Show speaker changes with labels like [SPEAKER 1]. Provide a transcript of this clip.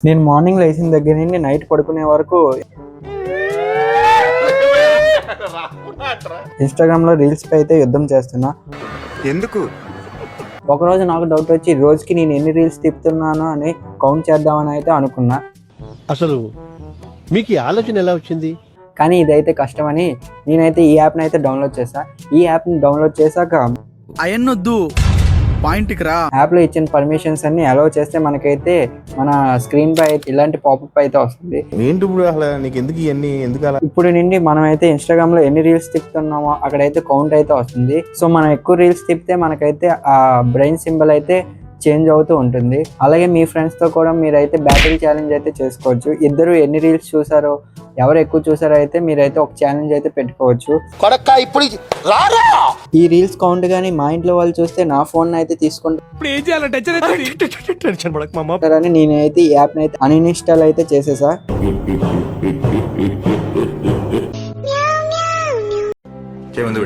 [SPEAKER 1] నేను మార్నింగ్ లేచిన దగ్గర నుండి నైట్ పడుకునే వరకు ఇన్స్టాగ్రామ్ లో రీల్స్ పై అయితే యుద్ధం చేస్తున్నా.
[SPEAKER 2] ఎందుకు?
[SPEAKER 1] ఒకరోజు నాకు డౌట్ వచ్చి రోజుకి నేను ఎన్ని రీల్స్ తిప్పుతున్నాను అని కౌంట్ చేద్దామని అయితే అనుకున్నా.
[SPEAKER 3] అసలు మీకు ఈ ఆలోచన ఎలా వచ్చింది?
[SPEAKER 1] కానీ ఇదైతే కష్టమని నేనైతే ఈ యాప్ని అయితే డౌన్లోడ్ చేశా. ఈ యాప్ని డౌన్లోడ్ చేశాక
[SPEAKER 4] అయన్నొద్దు, పాయింట్కి రా.
[SPEAKER 1] యాప్లో ఇచ్చిన పర్మిషన్స్ అన్ని అలౌ చేస్తే మనకైతే మన స్క్రీన్ పై ఇలాంటి పాపప్ అయితే వస్తుంది.
[SPEAKER 2] ఏంటి ఇప్పుడు అసలు నీకు ఎందుకు ఇవన్నీ ఎందుకు అలా?
[SPEAKER 1] ఇప్పుడు నుండి మనం అయితే ఇన్స్టాగ్రామ్ లో ఎన్ని రీల్స్ తిప్పుతున్నామో అక్కడైతే కౌంట్ అయితే వస్తుంది. సో మనం ఎక్కువ రీల్స్ తిప్పితే మనకైతే ఆ బ్రెయిన్ సింబల్ అయితే చేంజ్ అవుతూ ఉంటుంది. అలాగే మీ ఫ్రెండ్స్ తో కూడా మీరైతే బ్యాటిల్ ఛాలెంజ్ అయితే చేసుకోవచ్చు. ఇద్దరు ఎన్ని రీల్స్ చూసారో, ఎవరు ఎక్కువ చూసారో అయితే మీరైతే ఒక ఛాలెంజ్ అయితే పెట్టుకోవచ్చు. ఈ రీల్స్ కౌంట్ గానీ మా ఇంట్లో వాళ్ళు చూస్తే నా ఫోన్ అయితే తీసుకుంటారని నేనైతే ఈ యాప్ అయితే అన్ఇన్స్టాల్ అయితే చేసేసా.
[SPEAKER 2] ముందు